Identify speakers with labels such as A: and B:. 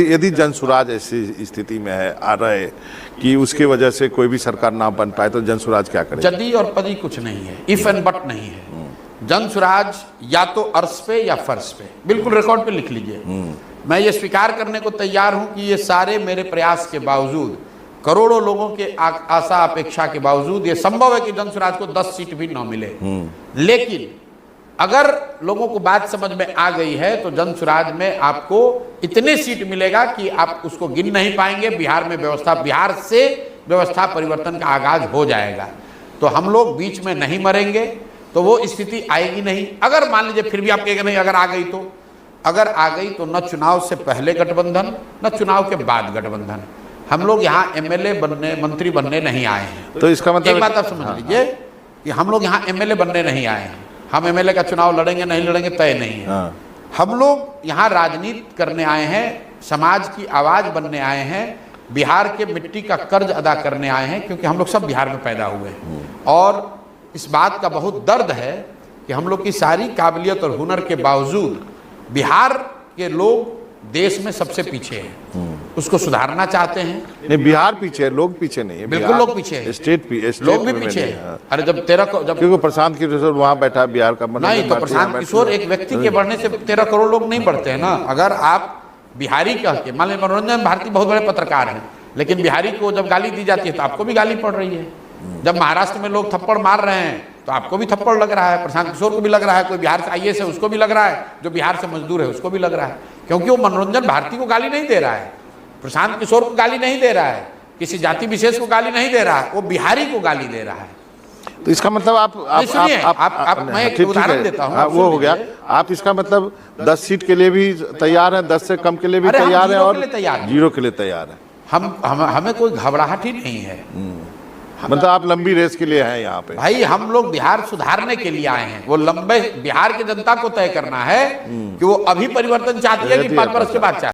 A: यदि जनसुराज ऐसी स्थिति में है आ रहे कि उसके वजह से कोई भी सरकार ना बन पाए तो जनसुराज क्या करे?
B: जदी और पदी कुछ नहीं है, इफ एंड बट नहीं है। जनसुराज या तो अर्श पे या फर्श पे, बिल्कुल रिकॉर्ड पे लिख लीजिए। मैं ये स्वीकार करने को तैयार हूं कि ये सारे मेरे प्रयास के बावजूद, करोड़ों लोगों के आशा अपेक्षा के बावजूद ये संभव है कि जनसुराज को 10 सीट भी न मिले। लेकिन अगर लोगों को बात समझ में आ गई है तो जनसुराज में आपको इतने सीट मिलेगा कि आप उसको गिन नहीं पाएंगे। बिहार से व्यवस्था परिवर्तन का आगाज हो जाएगा। तो हम लोग बीच में नहीं मरेंगे, तो वो स्थिति आएगी नहीं। अगर मान लीजिए फिर भी आप कहेंगे नहीं, अगर आ गई तो न चुनाव से पहले गठबंधन न चुनाव के बाद गठबंधन। हम लोग यहाँ एमएलए बनने, मंत्री बनने नहीं आए हैं।
A: तो इसका मतलब
B: एक बात आप समझ लीजिए कि हम लोग यहाँ एमएलए बनने नहीं आए हैं। हम एमएलए का चुनाव लड़ेंगे नहीं लड़ेंगे तय नहीं है। हम लोग यहाँ राजनीति करने आए हैं, समाज की आवाज बनने आए हैं, बिहार के मिट्टी का कर्ज अदा करने आए हैं, क्योंकि हम लोग सब बिहार में पैदा हुए हैं। और इस बात का बहुत दर्द है कि हम लोग की सारी काबिलियत और हुनर के बावजूद बिहार के लोग देश में सबसे पीछे हैं। उसको सुधारना चाहते हैं।
A: नहीं, बिहार पीछे है, लोग पीछे नहीं है।
B: बिल्कुल लोग पीछे हैं,
A: स्टेट
B: लोग भी पीछे हैं। अरे जब
A: क्योंकि प्रशांत किशोर वहाँ बैठा है बिहार का
B: नहीं, तो प्रशांत किशोर एक व्यक्ति के बढ़ने से 13 करोड़ लोग नहीं बढ़ते हैं ना। अगर आप बिहारी कह के, मान लीजिए मनोरंजन भारती बहुत बड़े पत्रकार हैं, लेकिन बिहारी को जब गाली दी जाती है तो आपको भी गाली पड़ रही है। जब महाराष्ट्र में लोग थप्पड़ मार रहे हैं तो आपको भी थप्पड़ लग रहा है, प्रशांत किशोर को भी लग रहा है, कोई बिहार से आईएएस है उसको भी लग रहा है, जो बिहार से मजदूर है उसको भी लग रहा है। क्योंकि वो मनोरंजन भारती को गाली नहीं दे रहा है, प्रशांत किशोर को गाली नहीं दे रहा है, किसी जाति विशेष को गाली नहीं दे रहा है, वो बिहारी को गाली दे रहा है।
A: तो इसका मतलब
B: मैं एक उदाहरण देता हूँ,
A: वो हो गया। आप इसका मतलब 10 सीट के लिए भी तैयार हैं, 10 से कम के लिए भी तैयार है और 0 के लिए तैयार है।
B: हमें कोई घबराहट ही नहीं है।
A: मतलब आप लंबी रेस के लिए हैं यहाँ पे?
B: भाई हम लोग बिहार सुधारने के लिए आए हैं। वो लंबे बिहार की जनता को तय करना है कि वो अभी परिवर्तन चाहती है कि 5 वर्ष के बाद चाहती है।